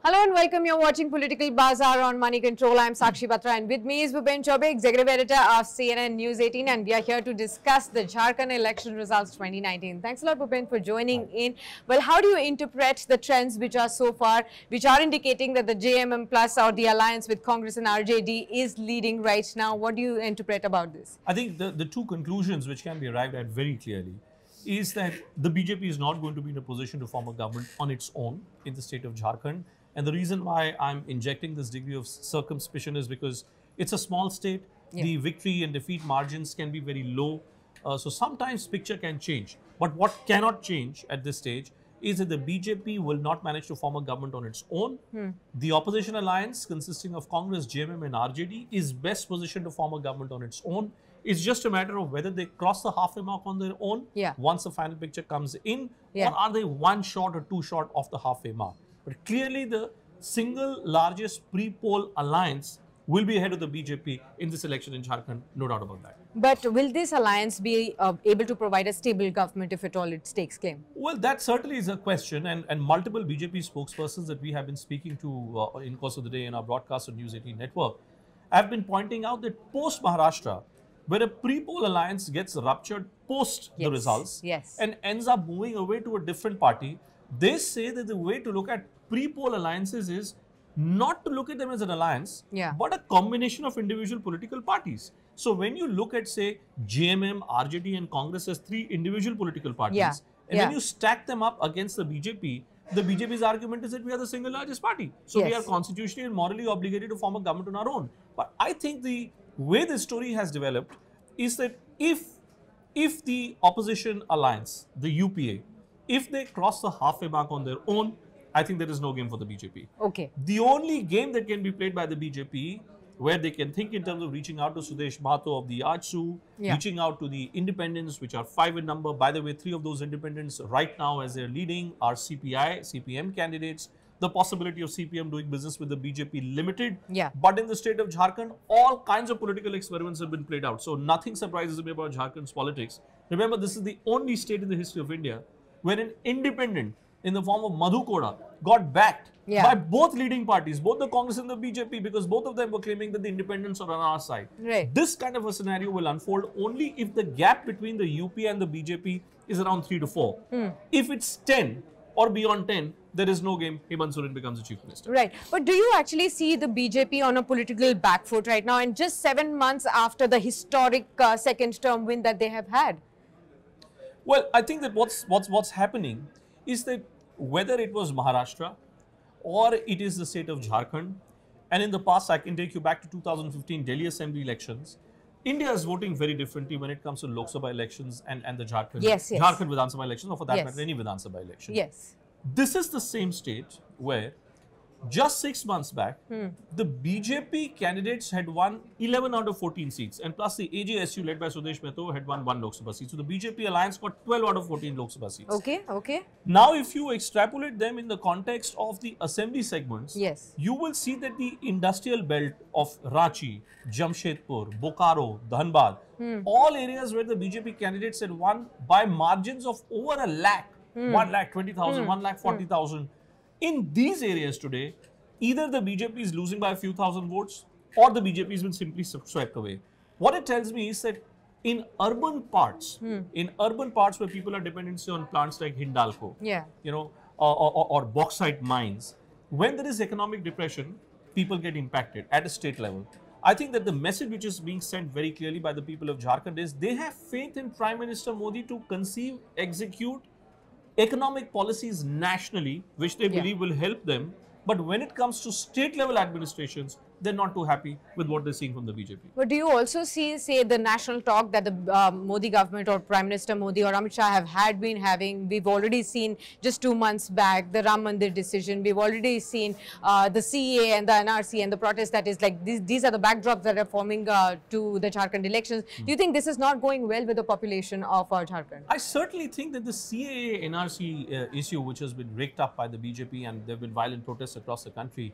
Hello and welcome. You're watching Political Bazaar on Moneycontrol. I'm Sakshi Batra and with me is Bhupendra Choubey, Executive Editor of CNN News 18, and we are here to discuss the Jharkhand election results 2019. Thanks a lot, Bhupendra, for joining in. Well, how do you interpret the trends which are indicating that the JMM plus or the alliance with Congress and RJD is leading right now? What do you interpret about this? I think the two conclusions which can be arrived at very clearly is that the BJP is not going to be in a position to form a government on its own in the state of Jharkhand. And the reason why I'm injecting this degree of circumspection is because it's a small state. Yeah. The victory and defeat margins can be very low. So sometimes picture can change. But what cannot change at this stage is that the BJP will not manage to form a government on its own. The opposition alliance consisting of Congress, JMM and RJD is best positioned to form a government on its own. It's just a matter of whether they cross the halfway mark on their own once the final picture comes in, or are they one short or two short of the halfway mark. But clearly the single largest pre-poll alliance will be ahead of the BJP in this election in Jharkhand, no doubt about that. But will this alliance be able to provide a stable government if at all it stakes claim? Well, that certainly is a question, and multiple BJP spokespersons that we have been speaking to in the course of the day in our broadcast on News 18 network have been pointing out that post-Maharashtra, where a pre-poll alliance gets ruptured post the results and ends up moving away to a different party, they say that the way to look at pre-poll alliances is not to look at them as an alliance, but a combination of individual political parties. So when you look at, say, JMM, RJD and Congress as three individual political parties, and when you stack them up against the BJP's argument is that we are the single largest party. So we are constitutionally and morally obligated to form a government on our own. But I think the way the story has developed is that if the opposition alliance, the UPA, if they cross the halfway mark on their own, I think there is no game for the BJP. Okay. The only game that can be played by the BJP, where they can think in terms of reaching out to Sudesh Mahato of the Ajsu, reaching out to the independents, which are 5 in number. By the way, 3 of those independents right now as they're leading are CPM candidates. The possibility of CPM doing business with the BJP limited. But in the state of Jharkhand, all kinds of political experiments have been played out. So nothing surprises me about Jharkhand's politics. Remember, this is the only state in the history of India where an independent in the form of Madhu Koda got backed by both leading parties, both the Congress and the BJP, because both of them were claiming that the independents are on our side. This kind of a scenario will unfold only if the gap between the UP and the BJP is around 3 to 4. If it's 10 or beyond 10, there is no game. Hemant Soren becomes the chief minister. Right. But do you actually see the BJP on a political back foot right now, and just 7 months after the historic second term win that they have had? Well, I think that what's happening is that whether it was Maharashtra or it is the state of Jharkhand, and in the past I can take you back to 2015 Delhi Assembly elections, India is voting very differently when it comes to Lok Sabha elections and the Jharkhand Vidhan Sabha elections, or for that matter any Vidhan Sabha election. This is the same state where just 6 months back, the BJP candidates had won 11 out of 14 seats, and plus the AJSU led by Sudesh Mahato had won 1 Lok Sabha seat. So the BJP alliance got 12 out of 14 Lok Sabha seats. Okay. Now, if you extrapolate them in the context of the assembly segments, you will see that the industrial belt of Ranchi, Jamshedpur, Bokaro, Dhanbad, all areas where the BJP candidates had won by margins of over a lakh, 1,20,000, 1,40,000. In these areas today, either the BJP is losing by a few thousand votes or the BJP has been simply swept away. What it tells me is that in urban parts, where people are dependent on plants like Hindalco, or bauxite mines, when there is economic depression, people get impacted at a state level. I think that the message which is being sent very clearly by the people of Jharkhand is they have faith in Prime Minister Modi to conceive, execute economic policies nationally, which they believe will help them. But when it comes to state level administrations, they're not too happy with what they're seeing from the BJP. But do you also see, say, the national talk that the Modi government or Prime Minister Modi or Amit Shah have been having? We've already seen just 2 months back the Ram Mandir decision. We've already seen the CA and the NRC and the protest that is like these are the backdrops that are forming to the Jharkhand elections. Do you think this is not going well with the population of Jharkhand? I certainly think that the CAA NRC issue, which has been raked up by the BJP, and there have been violent protests across the country,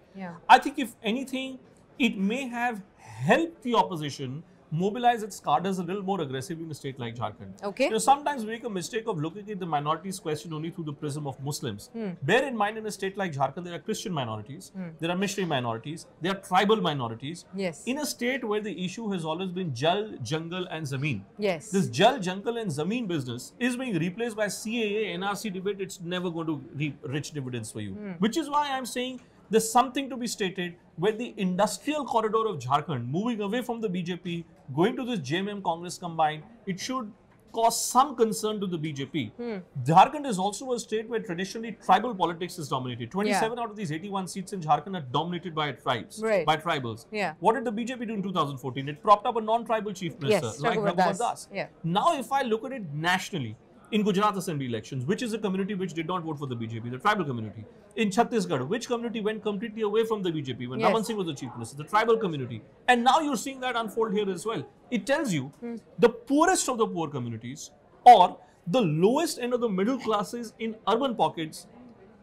I think if anything, it may have helped the opposition mobilize its cadres a little more aggressively in a state like Jharkhand. Okay. Sometimes we make a mistake of looking at the minorities question only through the prism of Muslims. Bear in mind, in a state like Jharkhand, there are Christian minorities, there are missionary minorities, there are tribal minorities. Yes. In a state where the issue has always been Jal, Jungle and Zameen. Yes. This Jal, Jungle and Zameen business is being replaced by CAA, NRC debate. It's never going to reap rich dividends for you. Which is why I'm saying there's something to be stated where the industrial corridor of Jharkhand, moving away from the BJP, going to this JMM Congress combined, it should cause some concern to the BJP. Jharkhand is also a state where traditionally tribal politics is dominated. 27 out of these 81 seats in Jharkhand are dominated by tribes, by tribals. What did the BJP do in 2014? It propped up a non-tribal chief minister like Raghubar Das. Now, if I look at it nationally, in Gujarat Assembly elections, which is a community which did not vote for the BJP, the tribal community. In Chhattisgarh, which community went completely away from the BJP when Raman Singh was the chief minister, the tribal community. And now you're seeing that unfold here as well. It tells you the poorest of the poor communities or the lowest end of the middle classes in urban pockets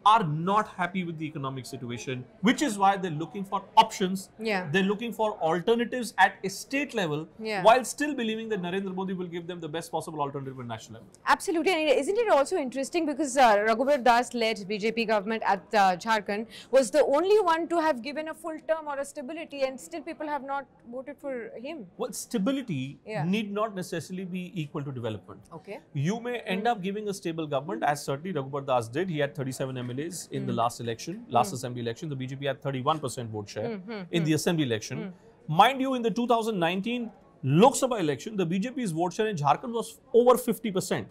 are not happy with the economic situation, which is why they're looking for options. They're looking for alternatives at a state level, while still believing that Narendra Modi will give them the best possible alternative at national level. Absolutely. And isn't it also interesting because Raghubar Das-led BJP government at Jharkhand was the only one to have given a full term or a stability, and still people have not voted for him. Well, stability need not necessarily be equal to development. Okay. You may end up giving a stable government, as certainly Raghubar Das did. He had 37 MLAs in the last election, last assembly election. The BJP had 31% vote share in the assembly election. Mind you, in the 2019 Lok Sabha election, the BJP's vote share in Jharkhand was over 50%.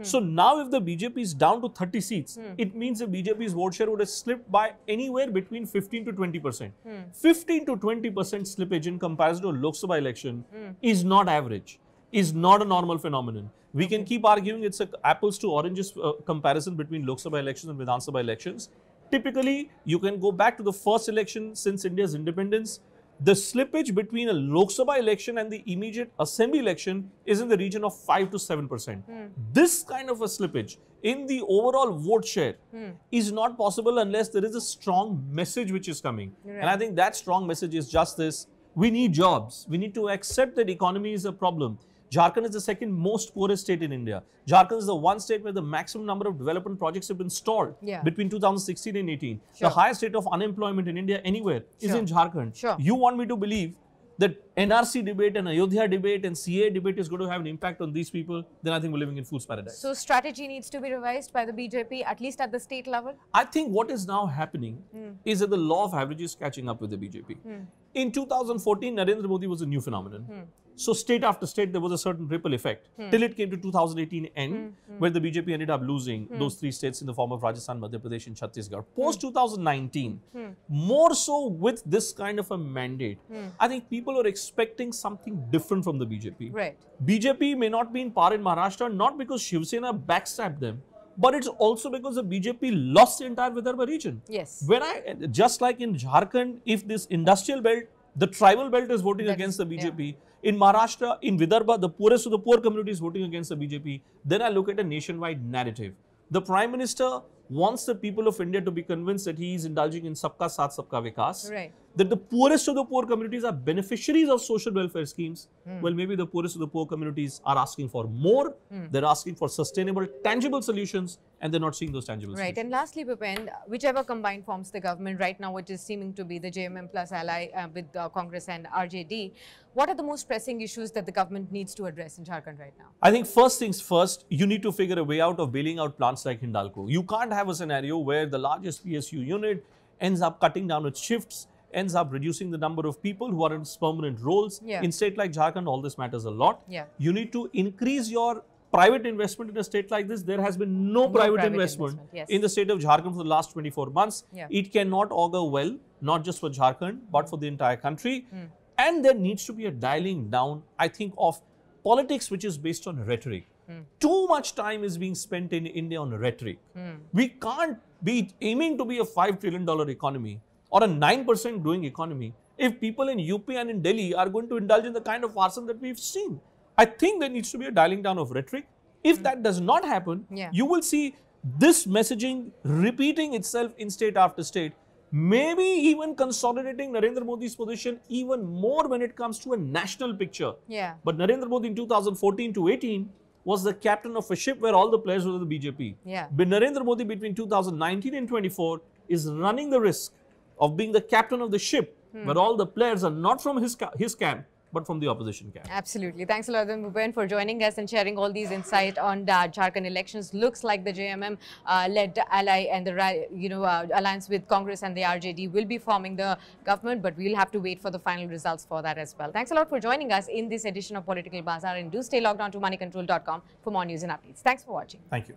So now if the BJP is down to 30 seats, it means the BJP's vote share would have slipped by anywhere between 15 to 20%. 15 to 20% slippage in comparison to a Lok Sabha election is not average, is not a normal phenomenon. We can keep arguing it's an apples to oranges comparison between Lok Sabha elections and Vidhan Sabha elections. Typically, you can go back to the first election since India's independence. The slippage between a Lok Sabha election and the immediate assembly election is in the region of 5 to 7%. This kind of a slippage in the overall vote share is not possible unless there is a strong message which is coming. And I think that strong message is just this: we need jobs. We need to accept that economy is a problem. Jharkhand is the second most poorest state in India. Jharkhand is the one state where the maximum number of development projects have been stalled between 2016 and 18. The highest rate of unemployment in India anywhere is in Jharkhand. You want me to believe that NRC debate and Ayodhya debate and CA debate is going to have an impact on these people? Then I think we're living in fool's paradise. So strategy needs to be revised by the BJP, at least at the state level? I think what is now happening is that the law of averages is catching up with the BJP. In 2014, Narendra Modi was a new phenomenon. So state after state, there was a certain ripple effect till it came to 2018 end, where the BJP ended up losing those three states in the form of Rajasthan, Madhya Pradesh and Chhattisgarh. Post 2019, more so with this kind of a mandate, I think people are expecting something different from the BJP. BJP may not be in power in Maharashtra, not because Shiv Sena backstabbed them, but it's also because the BJP lost the entire Vidarbha region. Just like in Jharkhand, if this industrial belt, the tribal belt is voting against the BJP, in Maharashtra, in Vidarbha, the poorest of the poor communities voting against the BJP, then I look at a nationwide narrative. The Prime Minister wants the people of India to be convinced that he is indulging in Sabka Saath, Sabka Vikas. That the poorest of the poor communities are beneficiaries of social welfare schemes. Well, maybe the poorest of the poor communities are asking for more. They're asking for sustainable, tangible solutions, and they're not seeing those tangible solutions. And lastly, Bhupendra, whichever combined forms the government right now, which is seeming to be the JMM plus ally with Congress and RJD, what are the most pressing issues that the government needs to address in Jharkhand right now? I think first things first, you need to figure a way out of bailing out plants like Hindalco. You can't have a scenario where the largest PSU unit ends up cutting down its shifts, ends up reducing the number of people who are in permanent roles. In a state like Jharkhand, all this matters a lot. You need to increase your private investment in a state like this. There has been no private investment in the state of Jharkhand for the last 24 months. It cannot augur well, not just for Jharkhand, but for the entire country. And there needs to be a dialing down, I think, of politics which is based on rhetoric. Too much time is being spent in India on rhetoric. We can't be aiming to be a $5 trillion economy or a 9% growing economy if people in UP and in Delhi are going to indulge in the kind of arson that we've seen. I think there needs to be a dialing down of rhetoric. If that does not happen, you will see this messaging repeating itself in state after state. maybe even consolidating Narendra Modi's position even more when it comes to a national picture. Yeah. But Narendra Modi in 2014 to 18 was the captain of a ship where all the players were the BJP. Yeah. But Narendra Modi between 2019 and 24 is running the risk of being the captain of the ship where all the players are not from his camp, but from the opposition camp. Absolutely. Thanks a lot, Bhupen, for joining us and sharing all these insights on the Jharkhand elections. Looks like the JMM-led ally and the alliance with Congress and the RJD will be forming the government, but we'll have to wait for the final results for that as well. Thanks a lot for joining us in this edition of Political Bazaar, and do stay logged on to moneycontrol.com for more news and updates. Thanks for watching. Thank you.